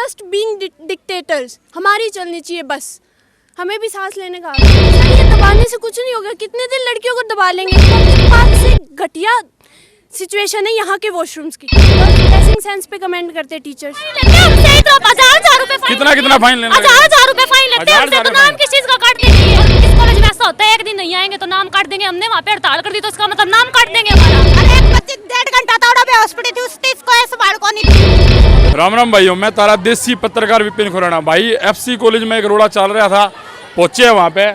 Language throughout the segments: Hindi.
Just being dictators. हमारी चलनी चाहिए बस, हमें भी सांस लेने का। ये दबाने से कुछ नहीं होगा, कितने दिन लड़कियों को दबा लेंगे। से घटिया सिचुएशन है यहाँ के वॉशरूम्स की। ड्रेसिंग सेंस पे कमेंट करते हैं टीचर्स। कितना फाइन लेना? 1000 रुपए फाइन लेते हैं। तो नाम किस चीज का काट देंगे? इस कॉलेज में ऐसा होता है, एक दिन नहीं आएंगे तो नाम काट देंगे। हमने वहाँ पे हड़ताल कर दी तो इसका मतलब नाम काट देंगे हमारा। अरे एक बच्ची 1.5 घंटा दौड़ा पे हॉस्पिटल थी, उसने इसको ऐसे बाढ़ को नहीं। राम राम भाइयों, मैं तारा देसी पत्रकार विपिन खुराना। भाई FC कॉलेज में एक रोड़ा चल रहा था, पहुंचे वहाँ पे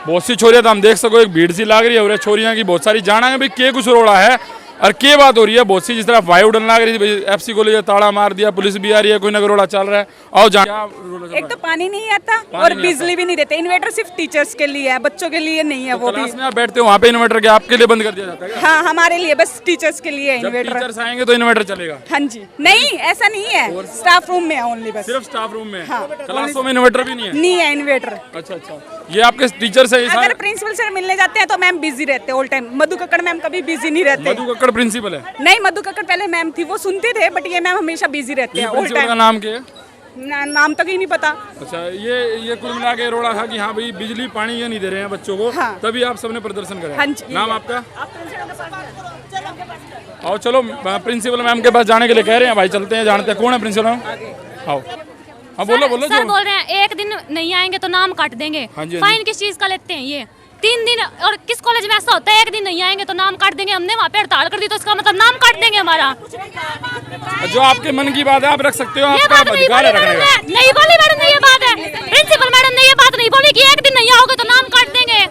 बहुत सी छोरियां, तो हम देख सको एक भीड़ सी लाग रही है और छोरियां की बहुत सारी जाना है भाई के कुछ रोड़ा है और के बात हो रही है बहुत सी। जिस तरह वायु उड़न लग रही थी, FC कॉलेज ताला मार दिया, पुलिस भी आ रही है, कोई ना कोई रोड़ा चल रहा है। आओ जान। एक तो पानी नहीं आता और बिजली भी नहीं देते। इन्वर्टर सिर्फ टीचर्स के लिए है, बच्चों के लिए नहीं है। वो भी क्लास में आप बैठते हो वहाँ पे इन्वर्टर के आपके लिए बंद कर दिया जाता है? हाँ, हमारे लिए बस टीचर्स के लिए इन्वर्टर। टीचर्स आएंगे तो इन्वर्टर चलेगा? हाँ जी, नहीं ऐसा नहीं है, स्टाफ रूम में है ओनली, बस सिर्फ स्टाफ रूम में। हाँ, क्लासों में इन्वर्टर भी नहीं है? नहीं है इन्वर्टर। अच्छा, ये आपके टीचर्स है? अगर प्रिंसिपल सर मिलने जाते हैं तो मैम बिजी रहते हैं ऑल टाइम। मधु कक्कड़ मैम कभी बिजी नहीं रहते। मधु कक्कड़ प्रिंसिपल है? नहीं, मधु कक्कड़ पहले मैम थी, वो सुनते थे, बट ये मैम हमेशा बिजी रहते हैं ऑल प्रिंसिपल का टाइम। नाम क्या है? नाम तक ही नहीं पता। अच्छा, ये कुल मिला के रोड़ा था कि हाँ भाई बिजली पानी ये नहीं दे रहे हैं बच्चों को। हाँ। तभी आप सबने प्रदर्शन करा। हाँ जी। नाम आपका? आओ चलो, प्रिंसिपल मैम के पास जाने के लिए कह रहे हैं भाई, चलते हैं, जानते हैं कौन है प्रिंसिपल मैम। आओ, हाँ बोलो सर बोल रहे हैं एक दिन नहीं आएंगे तो नाम काट देंगे। हाँ जी, फाइन किस चीज का लेते हैं ये? 3 दिन, और किस कॉलेज में ऐसा होता है एक दिन नहीं आएंगे तो नाम काट देंगे? हमने वहाँ पे हड़ताल कर दी तो इसका मतलब नाम काट देंगे हमारा। जो आपके मन की बात है आप रख सकते हो, आपका अधिकार है रखने का। नहीं बोली मैडम ने ये बात है, प्रिंसिपल मैडम ने ये बात नहीं बोली कि एक दिन नहीं आओगे तो नाम काट देंगे।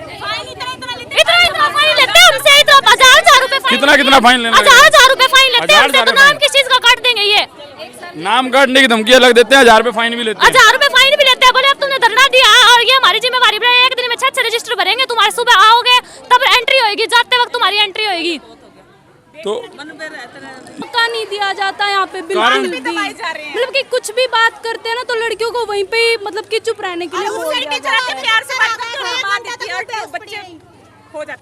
इतना फाइन लेते हैं हमसे, 1000 रुपए फाइन। कितना फाइन लेना? 1000 रुपए फाइन लेते हैं हमसे, तो नाम किस चीज का काट देंगे ये? नाम काटने की धमकी अलग देते हैं, 1000 रुपए फाइन भी लेते हैं। 1000 रुपए फाइन भी लेते हैं। बोले अब तुमने धरना दिया और ये हमारी जिम्मेवारी है, एक दिन में 6 रजिस्टर भरेंगे, तुम्हारे सुबह आओगे तब एंट्री होगी, जाते वक्त तुम्हारी एंट्री होगी। तो मौका नहीं दिया जाता यहाँ पे बिल्कुल भी। मतलब कि कुछ भी बात करते हैं ना तो लड़कियों को वहीं पे मतलब कि चुप रहने के लिए बोल दिया जाता है।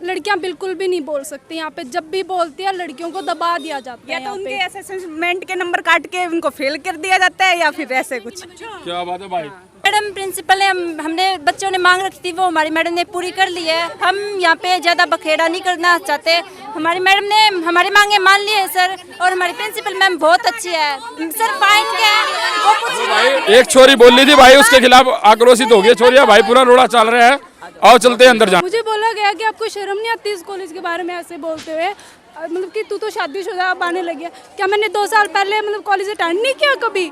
लड़कियां बिल्कुल भी नहीं बोल सकती यहाँ पे, जब भी बोलती है लड़कियों को दबा दिया जाता है। या तो उनके असेसमेंट के नंबर काट के उनको फेल कर दिया जाता है या फिर ऐसे कुछ। क्या बात है भाई? मैडम प्रिंसिपल ने हमने बच्चों ने मांग रखी थी, वो हमारी मैडम ने पूरी कर ली है। हम यहाँ पे ज़्यादा बखेड़ा नहीं करना चाहते। हमारी मैडम ने हमारी मांगे मान ली है सर, और हमारी प्रिंसिपल मैम बहुत अच्छी है सर। फाइन क्या है वो कुछ भाई, एक छोरी बोल रही थी भाई, उसके खिलाफ आक्रोशित हो गई छोरिया। भाई पूरा रोड़ा चल रहा है, आओ चलते हैं अंदर जा। मुझे बोला गया कि आपको शर्म नहीं आती इस कॉलेज के बारे में ऐसे बोलते हुए? मतलब कि तू तो शादीशुदा अब आने लगी है। क्या मैंने 2 साल पहले मतलब कॉलेज अटेंड नहीं किया कभी?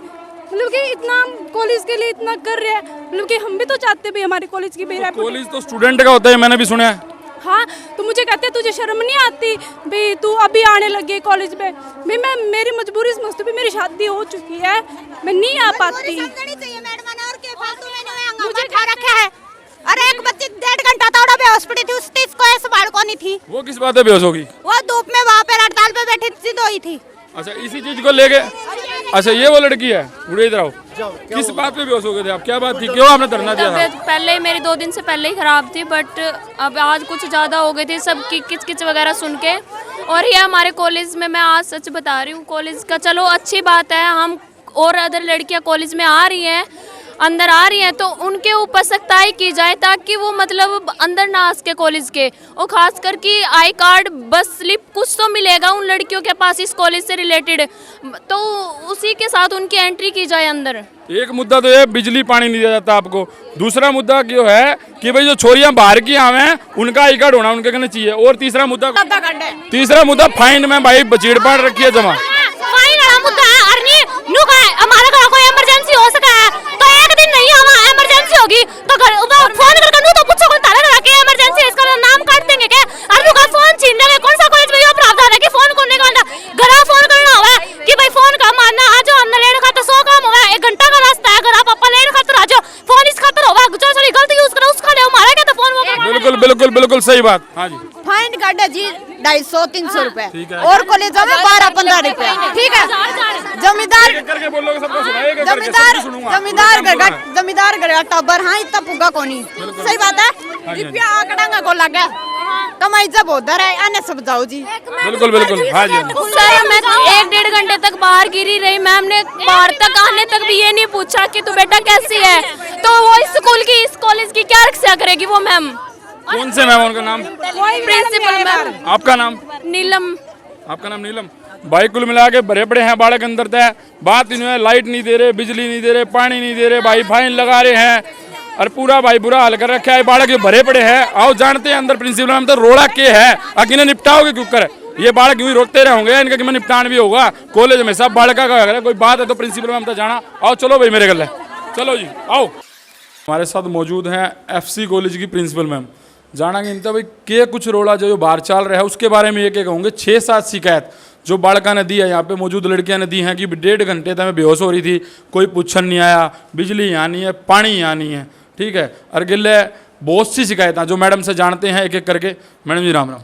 मतलब कि इतना कॉलेज के लिए इतना कर रहे हैं, मतलब कि हम भी तो चाहते भी हमारे कॉलेज की बेरा। कॉलेज तो स्टूडेंट का होता है, मैंने भी सुना है। हाँ, तो मुझे कहते हैं तुझे शर्म नहीं आती भाई, तू अभी आने लगी कॉलेज में। भाई मैं मेरी मजबूरी समझती हूँ, मेरी शादी हो चुकी है, मैं नहीं आ पाती। मुझे खा रखा है। अरे एक बच्ची 1.5 घंटा दौड़ा पे हॉस्पिटल थी, उसने इसको ऐसे बाढ़ को नहीं थी। वो किस बात है बेहोश होगी? वो धूप में वहाँ पे हड़ताल पे बैठी थी, धोई थी। अच्छा, इसी चीज को लेके? अच्छा, ये वो लड़की है, उड़े इधर आओ। किस बात पे बेहोश हो गए थे आप? क्या बात थी, क्यों आपने धरना दिया था? पहले मेरी 2 दिन से पहले ही खराब थी, बट अब आज कुछ ज़्यादा हो गई थी सब की किच वगैरह सुन के। और ये हमारे कॉलेज में, मैं आज सच बता रही हूँ, कॉलेज का चलो अच्छी बात है, हम और अदर लड़कियाँ कॉलेज में आ रही हैं, अंदर आ रही हैं, तो उनके ऊपर सख्ताई की जाए ताकि वो मतलब अंदर ना आ सके कॉलेज के। और खास कर कि आई कार्ड, बस स्लिप कुछ तो मिलेगा उन लड़कियों के पास इस कॉलेज से रिलेटेड, तो उसी के साथ उनकी एंट्री की जाए अंदर। एक मुद्दा तो ये बिजली पानी नहीं दिया जाता आपको। दूसरा मुद्दा क्यों है कि भाई जो छोरियां बाहर की आवे हैं उनका आई कार्ड होना उनके कहने चाहिए। और तीसरा मुद्दा फाइन में भाई बचीड़ पाड़ रखी है जमा। फाइन वाला मुद्दा है, हमारे घर कोई इमरजेंसी हो सका है तो एक दिन नहीं आवा, इमरजेंसी होगी तो फोन करके तो पूछो कौन ताला लगा के इमरजेंसी, इसका नाम काट देंगे क्या? अरे का फोन छीन लेंगे? कौन सा कॉलेज में ये प्रावधान है कि फोन करने का घर फोन करना होगा कि भाई फोन का मारना आ जाओ, हमने लेने खातर 100 काम होगा, 1 घंटा का रास्ता है, अगर आप अपना लेने खातर आ जाओ, फोन इस खातर होगा, जो सारी गलती यूज करो उसका ले मारा क्या? तो फोन बिल्कुल सही बात। हाँ जी, फाइन काटा जी 250-300 रुपए, और कॉलेजों में 12-15 रुपए। ठीक है, जमींदार घर का टब्बर। हाँ, इतना पुगा कोनी, सही बात है। रुपया आकड़ांगा को लगा कमाई जब उधर है आने सब जाओ जी। बिल्कुल बिल्कुल, हाँ जी हाँ। सर मैं 1-1.5 घंटे तक बाहर गिरी रही, मैम ने बाहर तक आने तक भी ये नहीं पूछा कि तू बेटा कैसी है। तो वो इस स्कूल की, इस कॉलेज की क्या रक्षा करेगी वो मैम? कौन से मैम, उनका नाम? Principal ma'am. आपका नाम? नीलम। आपका नाम नीलम। भाई कुल मिला के बड़े बड़े हैं बालक अंदर तय। बात इन्होंने लाइट नहीं दे रहे, बिजली नहीं दे रहे, पानी नहीं दे रहे, भाई फाइन लगा रहे हैं और पूरा भाई बुरा हाल कर रखा है। बालक ये भरे पड़े हैं। आओ जानते हैं अंदर प्रिंसिपल मैम तो रोड़ा के है, अकेले निपटाओगे क्यों कर? ये बालक यूं ही रोकते रहे होंगे, इनका कि निपटान भी होगा। कॉलेज में सब बालका का है, कोई बात है तो प्रिंसिपल मैम तो जाना। आओ चलो भाई मेरे गले, चलो जी आओ। हमारे साथ मौजूद हैं FC कॉलेज की प्रिंसिपल मैम। जानांगे इनका भाई के कुछ रोड़ा जो बाहर चल रहा है उसके बारे में। एक कहूँगे 6-7 शिकायत जो बालका ने दी है, यहाँ पे मौजूद लड़कियां ने दी हैं कि 1.5 घंटे तक मैं बेहोश हो रही थी, कोई पूछन नहीं आया, बिजली यहाँ नहीं है, पानी यहाँ नहीं है, ठीक है। और गिले बहुत सी शिकायतें जो मैडम से जानते हैं एक एक करके। मैडम जी राम राम।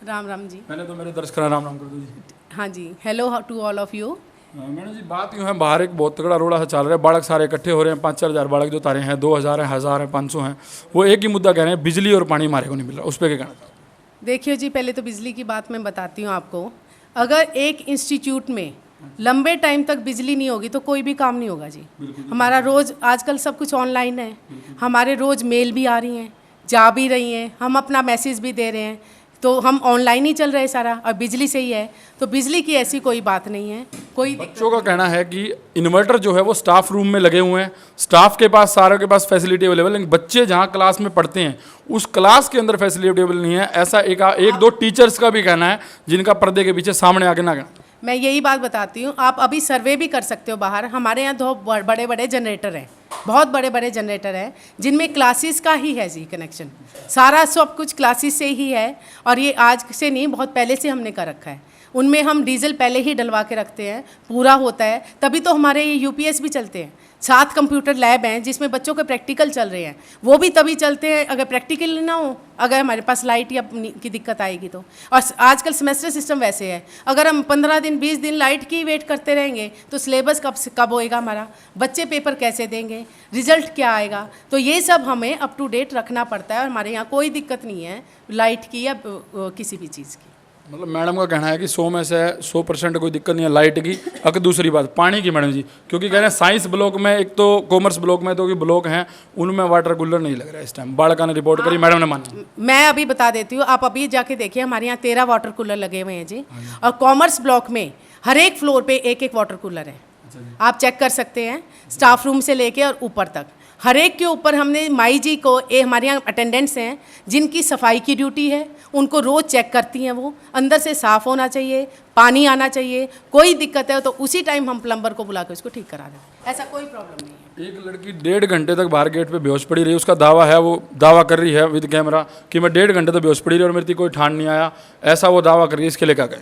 राम राम जी। मैंने तो मेरे दर्शकों राम राम कर दो जी। हाँ जी, hello to all of you. Madam जी बात यूँ है, बाहर एक बहुत तगड़ा रोड़ा सा चल रहा है, बालक सारे इकट्ठे हो रहे हैं, 5-4 हज़ार बालक जो तारे हैं, 2,000 हैं, 1,000 हैं, 500 हैं, वो एक ही मुद्दा कह रहे हैं बिजली और पानी हमारे को नहीं मिल रहा। उस पर क्या कहना चाहते हैं? देखिए जी, पहले तो बिजली की बात मैं बताती हूँ आपको। अगर एक इंस्टीट्यूट में लंबे टाइम तक बिजली नहीं होगी तो कोई भी काम नहीं होगा जी। हमारा रोज़ आजकल सब कुछ ऑनलाइन है, हमारे रोज़ मेल भी आ रही हैं, जा भी रही हैं, हम अपना मैसेज भी दे रहे हैं, तो हम ऑनलाइन ही चल रहे हैं सारा, और बिजली से ही है। तो बिजली की ऐसी कोई बात नहीं है। कोई बच्चों का कहना है कि इन्वर्टर जो है वो स्टाफ रूम में लगे हुए हैं, स्टाफ के पास सारों के पास फैसिलिटी अवेलेबल है, लेकिन बच्चे जहाँ क्लास में पढ़ते हैं उस क्लास के अंदर फैसिलिटी अवेलेबल नहीं है। ऐसा एक दो टीचर्स का भी कहना है जिनका पर्दे के पीछे सामने आगे ना कहना। मैं यही बात बताती हूँ, आप अभी सर्वे भी कर सकते हो बाहर। हमारे यहाँ 2 बड़े बड़े जनरेटर हैं, बहुत बड़े बड़े जनरेटर हैं जिनमें क्लासेस का ही है जी कनेक्शन, सारा सब कुछ क्लासेस से ही है। और ये आज से नहीं, बहुत पहले से हमने कर रखा है। उनमें हम डीजल पहले ही डलवा के रखते हैं, पूरा होता है, तभी तो हमारे ये UPS भी चलते हैं। 7 कंप्यूटर लैब हैं जिसमें बच्चों के प्रैक्टिकल चल रहे हैं, वो भी तभी चलते हैं अगर प्रैक्टिकल ना हो, अगर हमारे पास लाइट या की दिक्कत आएगी तो। और आजकल सेमेस्टर सिस्टम वैसे है, अगर हम 15 दिन 20 दिन लाइट की वेट करते रहेंगे तो सिलेबस कब होएगा हमारा, बच्चे पेपर कैसे देंगे, रिजल्ट क्या आएगा। तो ये सब हमें अप टू डेट रखना पड़ता है। और हमारे यहाँ कोई दिक्कत नहीं है लाइट की या किसी भी चीज़ की। मतलब मैडम का कहना है कि 100 में से 100% कोई दिक्कत नहीं है लाइट की। अगर दूसरी बात पानी की मैडम जी, क्योंकि कह रहे हैं साइंस ब्लॉक में, एक तो कॉमर्स ब्लॉक में, तो ब्लॉक हैं उनमें वाटर कूलर नहीं लग रहा है इस टाइम। बालका ने रिपोर्ट करी, मैडम ने मानी। मैं अभी बता देती हूँ, आप अभी जाके देखिए, हमारे यहाँ 13 वाटर कूलर लगे हुए हैं जी। और कॉमर्स ब्लॉक में हर एक फ्लोर पे एक वाटर कूलर है, आप चेक कर सकते हैं, स्टाफ रूम से लेके और ऊपर तक हर एक के ऊपर। हमने माई जी को, ये हमारे यहाँ अटेंडेंट्स हैं जिनकी सफाई की ड्यूटी है, उनको रोज़ चेक करती हैं, वो अंदर से साफ़ होना चाहिए, पानी आना चाहिए, कोई दिक्कत है तो उसी टाइम हम प्लम्बर को बुला के उसको ठीक करा दें, ऐसा कोई प्रॉब्लम नहीं है। एक लड़की 1.5 घंटे तक बाहर गेट पे बेहोश पड़ी रही, उसका दावा है, वो दावा कर रही है विद कैमरा कि मैं 1.5 घंटे तक बेहोश पड़ी रही और मेरी कोई ठान नहीं आया, ऐसा वो दावा कर रही है। इसके लिए क्या कहें?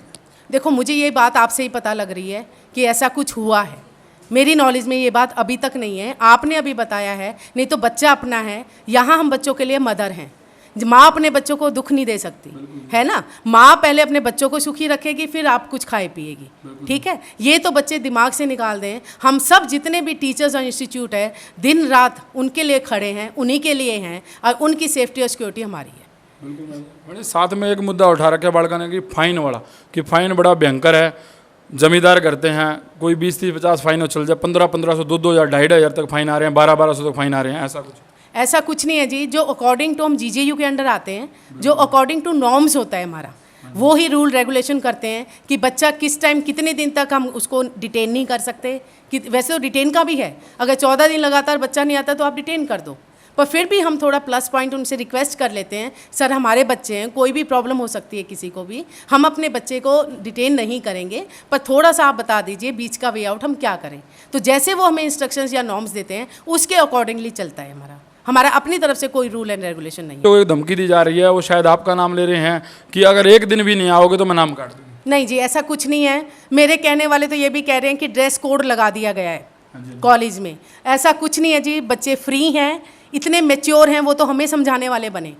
देखो, मुझे ये बात आपसे ही पता लग रही है कि ऐसा कुछ हुआ है, मेरी नॉलेज में ये बात अभी तक नहीं है। आपने अभी बताया है, नहीं तो बच्चा अपना है, यहाँ हम बच्चों के लिए मदर हैं। माँ अपने बच्चों को दुख नहीं दे सकती है ना, माँ पहले अपने बच्चों को सुखी रखेगी फिर आप कुछ खाए पिएगी, ठीक है। ये तो बच्चे दिमाग से निकाल दें। हम सब जितने भी टीचर्स और इंस्टीट्यूट है दिन रात उनके लिए खड़े हैं, उन्हीं के लिए हैं, और उनकी सेफ्टी और सिक्योरिटी हमारी है। बिल्कुल। साथ में एक मुद्दा उठा रखा है बालका ने कि फाइन वाला, कि फाइन बड़ा भयंकर है, जमींदार करते हैं, कोई 20-30-50 फाइन हो चल जाए, 1500-1500, 2,000, 2,500 तक फाइन आ रहे हैं, 1200-1200 तक फाइन आ रहे हैं, ऐसा कुछ? ऐसा कुछ नहीं है जी। जो अकॉर्डिंग टू हम GJU के अंडर आते हैं, जो अकॉर्डिंग टू नॉर्म्स होता है हमारा, वो ही रूल रेगुलेशन करते हैं कि बच्चा किस टाइम कितने दिन तक हम उसको डिटेन नहीं कर सकते। कि वैसे तो डिटेन का भी है, अगर 14 दिन लगातार बच्चा नहीं आता तो आप डिटेन कर दो, पर फिर भी हम थोड़ा प्लस पॉइंट उनसे रिक्वेस्ट कर लेते हैं, सर हमारे बच्चे हैं, कोई भी प्रॉब्लम हो सकती है किसी को भी, हम अपने बच्चे को डिटेन नहीं करेंगे, पर थोड़ा सा आप बता दीजिए बीच का वे आउट हम क्या करें। तो जैसे वो हमें इंस्ट्रक्शंस या नॉर्म्स देते हैं उसके अकॉर्डिंगली चलता है हमारा अपनी तरफ से कोई रूल एंड रेगुलेशन नहीं है। तो एक धमकी दी जा रही है, वो शायद आपका नाम ले रहे हैं कि अगर एक दिन भी नहीं आओगे तो मैं नाम काट दूँगी। नहीं जी, ऐसा कुछ नहीं है। मेरे कहने वाले तो ये भी कह रहे हैं कि ड्रेस कोड लगा दिया गया है कॉलेज में, ऐसा कुछ नहीं है जी। बच्चे फ्री हैं, इतने मैच्योर हैं, वो तो हमें समझाने वाले बने।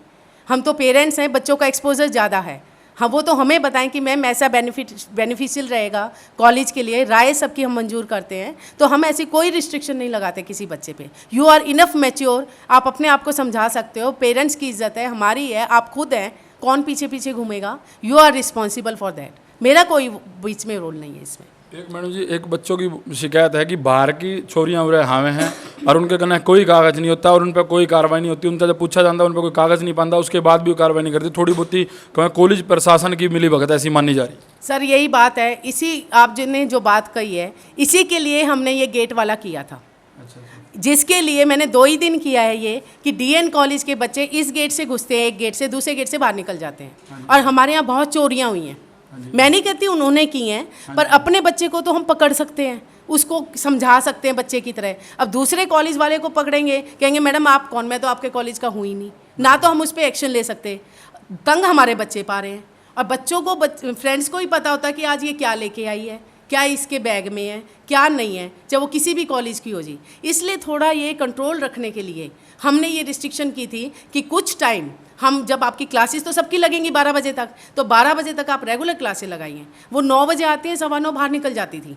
हम तो पेरेंट्स हैं, बच्चों का एक्सपोजर ज़्यादा है, हाँ वो तो हमें बताएं कि मैम ऐसा बेनिफिशियल रहेगा कॉलेज के लिए, राय सबकी हम मंजूर करते हैं, तो हम ऐसी कोई रिस्ट्रिक्शन नहीं लगाते किसी बच्चे पे। यू आर इनफ मैच्योर, आप अपने आप को समझा सकते हो, पेरेंट्स की इज्जत है, हमारी है, आप खुद हैं, कौन पीछे पीछे घूमेगा, you are responsible for that. मेरा कोई बीच में रोल नहीं है इसमें। एक मैडम जी, एक बच्चों की शिकायत है कि बाहर की छोरियां उरे हावे हैं और उनके कने कोई कागज़ नहीं होता और उन पर कोई कार्रवाई नहीं होती। उनसे जब पूछा जाता है उन पर कोई कागज़ नहीं पाता, उसके बाद भी वो कार्रवाई नहीं करती। थोड़ी बहुत ही कॉलेज प्रशासन की मिली भगत ऐसी मानी जा रही। सर यही बात है, इसी आप जिन्हें जो बात कही है इसी के लिए हमने ये गेट वाला किया था। जिसके लिए मैंने 2 ही दिन किया है ये कि डीएन कॉलेज के बच्चे इस गेट से घुसते हैं, एक गेट से दूसरे गेट से बाहर निकल जाते हैं। और हमारे यहाँ बहुत चोरियाँ हुई हैं। मैं नहीं कहती उन्होंने की हैं, पर अपने बच्चे को तो हम पकड़ सकते हैं, उसको समझा सकते हैं बच्चे की तरह। अब दूसरे कॉलेज वाले को पकड़ेंगे, कहेंगे मैडम आप कौन, मैं तो आपके कॉलेज का हूँ ही नहीं, ना तो हम उस पर एक्शन ले सकते। तंग हमारे बच्चे पा रहे हैं। और बच्चों को फ्रेंड्स को ही पता होता है कि आज ये क्या लेके आई है, क्या इसके बैग में है, क्या नहीं है, चाहे वो किसी भी कॉलेज की हो जी। इसलिए थोड़ा ये कंट्रोल रखने के लिए हमने ये रिस्ट्रिक्शन की थी कि कुछ टाइम हम, जब आपकी क्लासेस तो सबकी लगेंगी 12 बजे तक, तो 12 बजे तक आप रेगुलर क्लासेस लगाइए। वो 9 बजे आती है, 9:15 बाहर निकल जाती थी।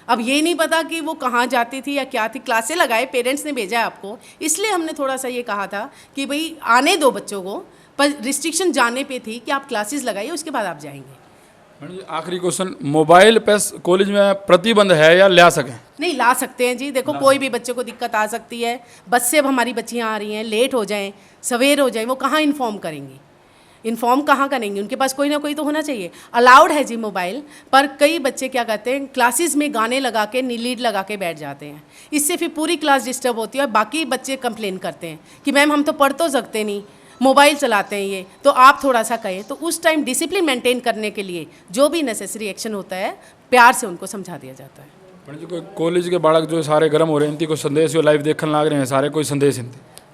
अब ये नहीं पता कि वो कहाँ जाती थी या क्या थी, क्लासेस लगाए, पेरेंट्स ने भेजा है आपको, इसलिए हमने थोड़ा सा ये कहा था कि भाई आने दो बच्चों को, पर रिस्ट्रिक्शन जाने पे थी कि आप क्लासेस लगाइए, उसके बाद आप जाएंगे। मैडम जी आखिरी क्वेश्चन, मोबाइल पे कॉलेज में प्रतिबंध है या ला सकें? नहीं, ला सकते हैं जी। देखो कोई भी बच्चे को दिक्कत आ सकती है, बस से अब हमारी बच्चियाँ आ रही हैं, लेट हो जाएं, सवेर हो जाए, वो कहाँ इन्फॉर्म करेंगी, इन्फॉर्म कहाँ करेंगे? उनके पास कोई ना कोई तो होना चाहिए। अलाउड है जी मोबाइल, पर कई बच्चे क्या करते हैं, क्लासेस में गाने लगा के लीड लगा के बैठ जाते हैं। इससे फिर पूरी क्लास डिस्टर्ब होती है और बाकी बच्चे कंप्लेन करते हैं कि मैम हम तो पढ़ तो सकते नहीं, मोबाइल चलाते हैं ये। तो आप थोड़ा सा कहें तो उस टाइम डिसिप्लिन मेंटेन करने के लिए जो भी नेसेसरी एक्शन होता है प्यार से उनको समझा दिया जाता है। मैडम जी कोई कॉलेज के बालक जो सारे गर्म हो रहे हैं, इनकी कोई संदेश लाइव देखने लग रहे हैं सारे, कोई संदेश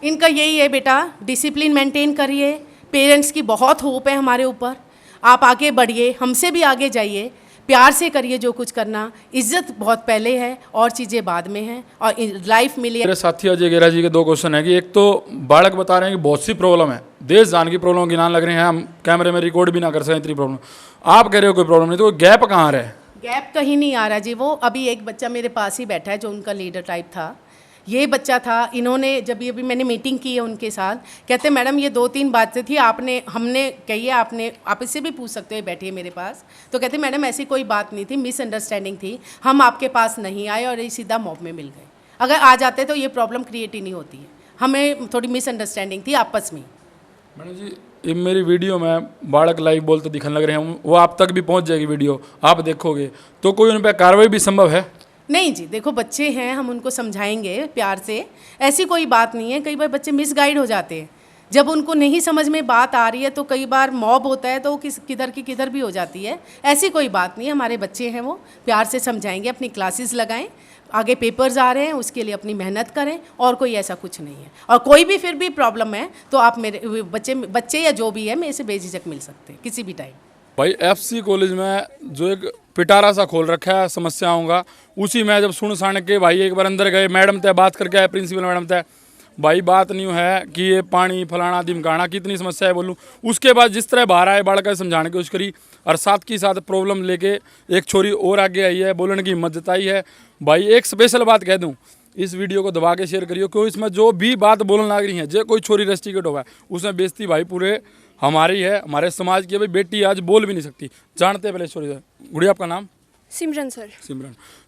इनका यही है, बेटा डिसिप्लिन मेंटेन करिए। पेरेंट्स की बहुत होप है हमारे ऊपर, आप आगे बढ़िए, हमसे भी आगे जाइए, प्यार से करिए जो कुछ करना। इज्जत बहुत पहले है और चीज़ें बाद में हैं, और लाइफ मिली। मेरे साथी अजय गेरा जी के 2 क्वेश्चन है कि एक तो बालक बता रहे हैं कि बहुत सी प्रॉब्लम है, देश जान की प्रॉब्लम गिनान लग रहे हैं, हम कैमरे में रिकॉर्ड भी ना कर सकें इतनी प्रॉब्लम। आप कह रहे हो कोई प्रॉब्लम नहीं, तो गैप कहाँ रहे? गैप कहीं नहीं आ रहा जी। वो अभी एक बच्चा मेरे पास ही बैठा है जो उनका लीडर टाइप था, ये बच्चा था। इन्होंने जब ये अभी मैंने मीटिंग की है उनके साथ, कहते मैडम ये 2-3 बातें थी, हमने कही है, आप इससे भी पूछ सकते हो, बैठिए मेरे पास। तो कहते मैडम ऐसी कोई बात नहीं थी, मिसअंडरस्टैंडिंग थी, हम आपके पास नहीं आए और ये सीधा मॉब में मिल गए। अगर आ जाते तो ये प्रॉब्लम क्रिएट ही नहीं होती है, हमें थोड़ी मिसअंडरस्टैंडिंग थी आपस में। मैडम जी ये मेरी वीडियो में बालक लाइव बोलते दिखने लग रहे हैं, वो आप तक भी पहुंच जाएगी वीडियो, आप देखोगे तो कोई उन पर कार्रवाई भी संभव है? नहीं जी, देखो बच्चे हैं, हम उनको समझाएंगे प्यार से, ऐसी कोई बात नहीं है। कई बार बच्चे मिसगाइड हो जाते हैं, जब उनको नहीं समझ में बात आ रही है तो कई बार मॉब होता है तो किधर की किधर भी हो जाती है। ऐसी कोई बात नहीं है, हमारे बच्चे हैं, वो प्यार से समझाएंगे। अपनी क्लासेस लगाएं, आगे पेपर्स आ रहे हैं, उसके लिए अपनी मेहनत करें, और कोई ऐसा कुछ नहीं है। और कोई भी फिर भी प्रॉब्लम है तो आप मेरे बच्चे या जो भी है मेरे से बेझिझक मिल सकते हैं किसी भी टाइम। भाई एफसी कॉलेज में जो एक पिटारा सा खोल रखा है समस्याओं का, उसी में जब सुन साण के भाई एक बार अंदर गए, मैडम तय बात करके आए, प्रिंसिपल मैडम तय, भाई बात नहीं है कि ये पानी फलाना दिमकाना कितनी समस्या है बोलूँ। उसके बाद जिस तरह बाहर आए, बालक समझाने की कोशिश करी, और साथ की साथ प्रॉब्लम लेके एक छोरी और आगे आई है, बोलने की हिम्मत जताई है। भाई एक स्पेशल बात कह दूँ, इस वीडियो को दबा के शेयर करियो, क्योंकि इसमें जो भी बात बोलने लग रही है, जो कोई छोरी रेस्टिकेट होगा उसमें बेइज्जती भाई पूरे हमारी है, हमारे समाज की। भाई बेटी आज बोल भी नहीं सकती, जानते हैं पहले छोरी से। गुड़िया आपका नाम? सिमरन सर।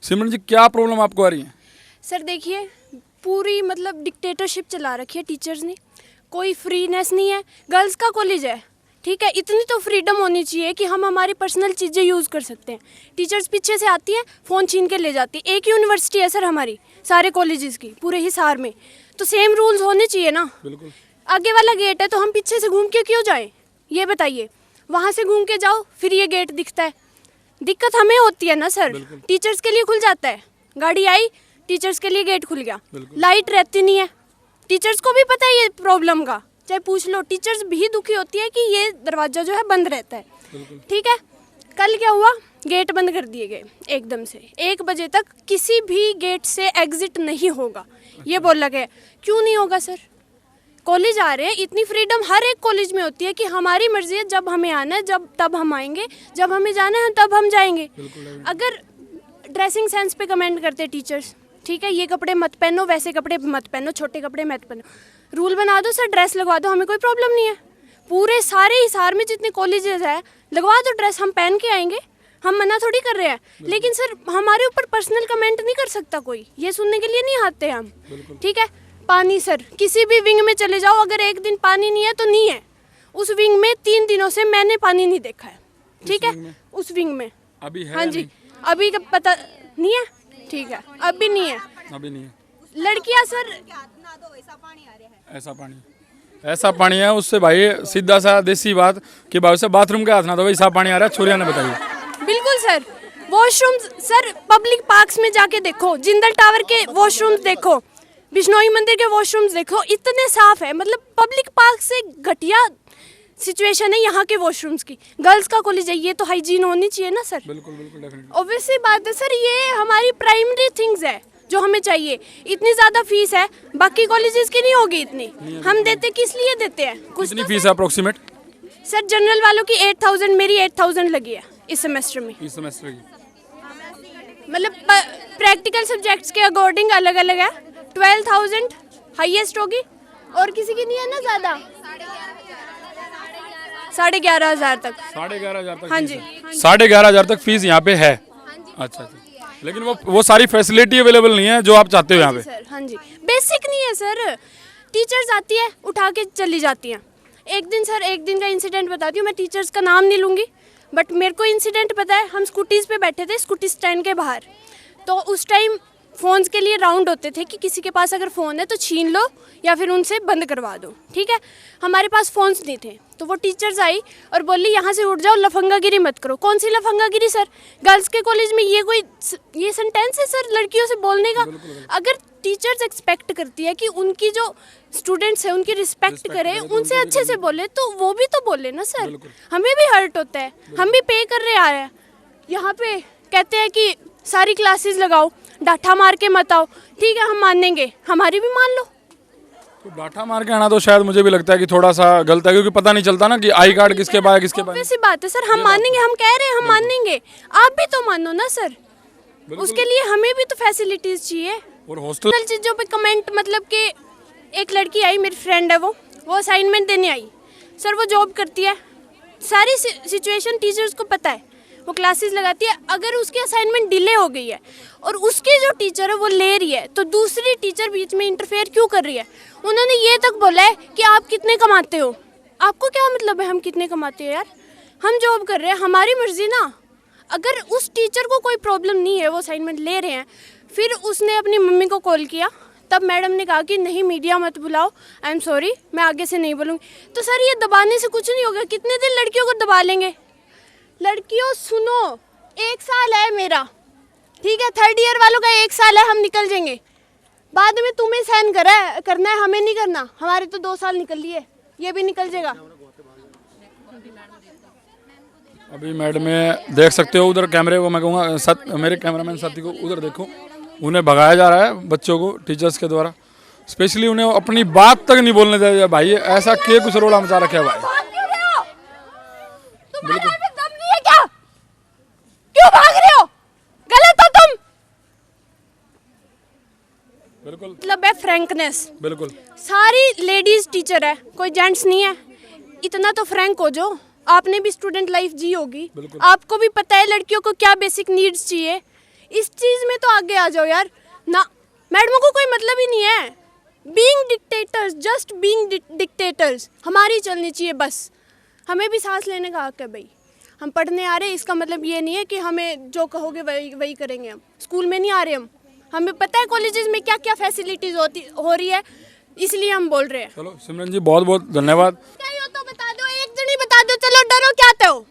सिमरन जी क्या प्रॉब्लम आपको आ रही है? सर देखिए, पूरी मतलब डिक्टेटरशिप चला रखी है टीचर्स ने, कोई फ्रीनेस नहीं है। गर्ल्स का कॉलेज है, ठीक है, इतनी तो फ्रीडम होनी चाहिए कि हम हमारी पर्सनल चीज़ें यूज़ कर सकते हैं। टीचर्स पीछे से आती हैं, फ़ोन छीन के ले जाती है। एक यूनिवर्सिटी है सर हमारी, सारे कॉलेजेस की, पूरे हिसार में, तो सेम रूल्स होने चाहिए ना। बिल्कुल। आगे वाला गेट है तो हम पीछे से घूम के क्यों जाएं? ये बताइए, वहाँ से घूम के जाओ, फिर ये गेट दिखता है, दिक्कत हमें होती है ना सर। टीचर्स के लिए खुल जाता है, गाड़ी आई, टीचर्स के लिए गेट खुल गया। लाइट रहती नहीं है, टीचर्स को भी पता है ये प्रॉब्लम का, चाहे पूछ लो, टीचर्स भी दुखी होती है कि ये दरवाज़ा जो है बंद रहता है। ठीक है, कल क्या हुआ, गेट बंद कर दिए गए एकदम से। 1 बजे तक किसी भी गेट से एग्जिट नहीं होगा, ये बोला गया। क्यों नहीं होगा सर? कॉलेज आ रहे हैं, इतनी फ्रीडम हर एक कॉलेज में होती है कि हमारी मर्जी है, जब हमें आना है तब हम आएंगे, जब हमें जाना है तब हम जाएंगे। अगर ड्रेसिंग सेंस पे कमेंट करते टीचर्स, ठीक है, ये कपड़े मत पहनो, वैसे कपड़े मत पहनो, छोटे कपड़े मत पहनो, रूल बना दो सर, ड्रेस लगवा दो, हमें कोई प्रॉब्लम नहीं है। पूरे सारे हिसार में जितने कॉलेजेस है लगवा दो ड्रेस, हम पहन के आएंगे, हम मना थोड़ी कर रहे हैं। लेकिन सर हमारे ऊपर पर्सनल कमेंट नहीं कर सकता कोई, ये सुनने के लिए नहीं आते हम। ठीक है, पानी सर किसी भी विंग में चले जाओ, अगर एक दिन पानी नहीं है तो नहीं है। उस विंग में 3 दिनों से मैंने पानी नहीं देखा है। ठीक है, उस विंग में अभी है? हाँ जी, अभी का पता नहीं है। ठीक है, अभी नहीं है, अभी नहीं है। लड़कियां सर ऐसा पानी है उससे भाई, सीधा सा देसी बात कि भाई से बाथरूम के हाथ ना, तो भाई साफ पानी आ रहा है। छोरिया ने बताइए। बिल्कुल sir, washrooms sir public parks में जाके देखो, जिंदल टावर के वॉशरूम्स देखो, बिश्नोई मंदिर के वॉशरूम्स देखो, इतने साफ है। मतलब पब्लिक पार्क से घटिया सिचुएशन है यहाँ के वॉशरूम्स की। गर्ल्स का कॉलेज है, ये तो हाइजीन होनी चाहिए ना सर। बिल्कुल बिल्कुल डेफिनेटली। ऑब्वियसली बात है सर, ये हमारी प्राइमरी थिंग्स है जो हमें चाहिए। इतनी ज़्यादा फीस है, बाकी कॉलेजेस की नहीं होगी इतनी। हम देते किस लिए देते हैं? कुछ कितनी तो फीस है अप्रोक्सीमेट? सर जनरल वालों की 8000, मेरी 8000 लगी है इस सेमेस्टर में। इस सेमेस्टर की मतलब प्रैक्टिकल सब्जेक्ट्स के अकॉर्डिंग अलग अलग है। 12,000 हाईएस्ट होगी, और किसी की नहीं है ना ज़्यादा, 11,500 तक। 11,500 तक? हाँ जी, 11,500 तक फीस यहाँ पे है। अच्छा, लेकिन वो सारी फैसिलिटी अवेलेबल नहीं है जो आप चाहते हो यहाँ पे। सर हाँ जी, बेसिक नहीं है सर। टीचर्स आती है उठा के चली जाती हैं। एक दिन का इंसिडेंट बताती हूँ, मैं टीचर्स का नाम नहीं लूँगी, बट मेरे को इंसिडेंट पता है। हम स्कूटीज़ पे बैठे थे, स्कूटी स्टैंड के बाहर, तो उस टाइम फ़ोन्स के लिए राउंड होते थे कि किसी के पास अगर फ़ोन है तो छीन लो या फिर उनसे बंद करवा दो। ठीक है, हमारे पास फ़ोन्स नहीं थे, तो वो टीचर्स आई और बोली यहाँ से उठ जाओ, लफंगागिरी मत करो। कौन सी लफंगागिरी सर? गर्ल्स के कॉलेज में ये सेंटेंस है सर लड़कियों से बोलने का? अगर टीचर्स एक्सपेक्ट करती है कि उनकी जो स्टूडेंट्स है उनकी रिस्पेक्ट करे, उनसे अच्छे से बोले, तो वो भी तो बोले ना सर। हमें भी हर्ट होता है, हम भी पे कर रहे आ रहे हैं। यहाँ पे कहते हैं कि सारी क्लासेस लगाओ, डाठा मार के मत आओ। ठीक है, हम मानेंगे, हमारी भी मान लो। तो डाठा मार के आना तो शायद मुझे भी लगता है कि थोड़ा सा गलत है, क्योंकि पता नहीं चलता ना कि आई कार्ड किसके पास है, किसके पास। वैसी बात है सर, हम मानेंगे, हम कह रहे हैं हम मानेंगे, आप भी तो मानो ना सर। उसके लिए हमें भी तो फैसिलिटीज चाहिए। और हॉस्टल चीज़ों पे कमेंट, मतलब कि एक लड़की आई, मेरी फ्रेंड है, वो असाइनमेंट देने आई सर। वो जॉब करती है, सारी सिचुएशन टीचर्स को पता है, वो क्लासेस लगाती है। अगर उसकी असाइनमेंट डिले हो गई है और उसकी जो टीचर है वो ले रही है, तो दूसरी टीचर बीच में इंटरफेयर क्यों कर रही है? उन्होंने ये तक बोला है कि आप कितने कमाते हो। आपको क्या मतलब है हम कितने कमाते हो यार? हम जॉब कर रहे हैं, हमारी मर्जी ना। अगर उस टीचर को कोई प्रॉब्लम नहीं है, वो असाइनमेंट ले रहे हैं, फिर उसने अपनी मम्मी को कॉल किया, तब मैडम ने कहा कि नहीं मीडिया मत बुलाओ, आई एम सॉरी, मैं आगे से नहीं बोलूँगी। तो सर ये दबाने से कुछ नहीं होगा। कितने दिन लड़कियों को दबा लेंगे? लड़कियों सुनो, 1 साल है मेरा, ठीक है, 3rd ईयर वालों का 1 साल है, हम निकल जाएंगे। बाद में तुम्हें सहन करना है, हमें नहीं करना। हमारे तो 2 साल निकल लिए, ये भी निकल जाएगा। अभी मैडम में देख सकते हो उधर कैमरे को, मैं कहूँगा मेरे कैमरामैन साथी को उधर देखो, उन्हें भगाया जा रहा है बच्चों को टीचर्स के द्वारा। स्पेशली उन्हें अपनी बात तक नहीं बोलने दिया। भाई ऐसा के कुछ रोला मचा रखा है भाई। क्या? क्यों भाग रहे हो? गलत हो तुम। बिल्कुल, मतलब है फ्रैंकनेस। बिल्कुल सारी लेडीज टीचर है, कोई जेंट्स नहीं है। इतना तो फ्रैंक हो जो, आपने भी स्टूडेंट लाइफ जी होगी, आपको भी पता है लड़कियों को क्या बेसिक नीड्स चाहिए। इस चीज में तो आगे आ जाओ यार ना। मैडमों को कोई मतलब ही नहीं है। Being dictators, just being dictators हमारी चलनी चाहिए बस। हमें भी सांस लेने का हक है भाई। हम पढ़ने आ रहे हैं, इसका मतलब ये नहीं है कि हमें जो कहोगे वही करेंगे। हम स्कूल में नहीं आ रहे, हमें पता है कॉलेजेस में क्या क्या फैसिलिटीज हो रही है, इसलिए हम बोल रहे हैं। चलो सिमरन जी बहुत बहुत धन्यवाद। क्या हो तो बता दो, एक जनी बता दो। चलो डरो क्या थे हो?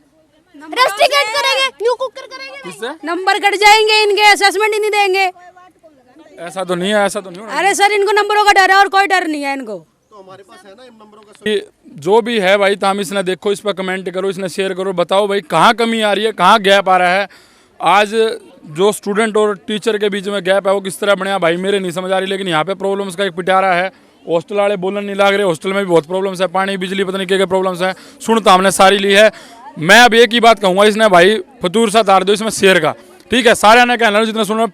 रस्टिकेट करेंगे, न्यू कुकर करेंगे, नंबर कट जाएंगे इनके, असेसमेंट ही नहीं देंगे। ऐसा तो नहीं है, ऐसा तो नहीं होना। अरे सर इनको नंबरों का डर है और कोई डर नहीं है इनको। तो हमारे पास है ना इन नंबरों का। जो भी है भाई, ताम इसने देखो, इस पर कमेंट करो, इसने शेयर करो, बताओ भाई कहाँ कमी आ रही है, कहाँ गैप आ रहा है। आज जो स्टूडेंट और टीचर के बीच में गैप है वो किस तरह बढ़िया भाई मेरे नहीं समझ आ रही। लेकिन यहाँ पे प्रॉब्लम्स का एक पिटारा है। हॉस्टल वाले बोलन नहीं लाग रहे, हॉस्टल में भी बहुत प्रॉब्लम्स है, पानी बिजली पता नहीं क्या प्रॉब्लम्स है। सुनता हमने सारी ली है। मैं अब एक ही बात कहूँगा, इसने भाई फतूर सा तार दो इसमें शेयर का, ठीक है। सारे ने कहना जितना सुनो,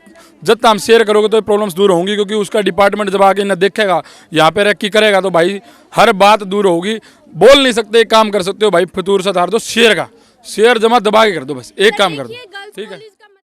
जितना हम शेयर करोगे तो प्रॉब्लम्स दूर होंगी, क्योंकि उसका डिपार्टमेंट जब आगे न देखेगा यहाँ पे रेकी करेगा तो भाई हर बात दूर होगी। बोल नहीं सकते, एक काम कर सकते हो भाई, फितूर से धार दो शेयर का, शेयर जमा दबा के कर दो, बस एक काम कर दो, ठीक है।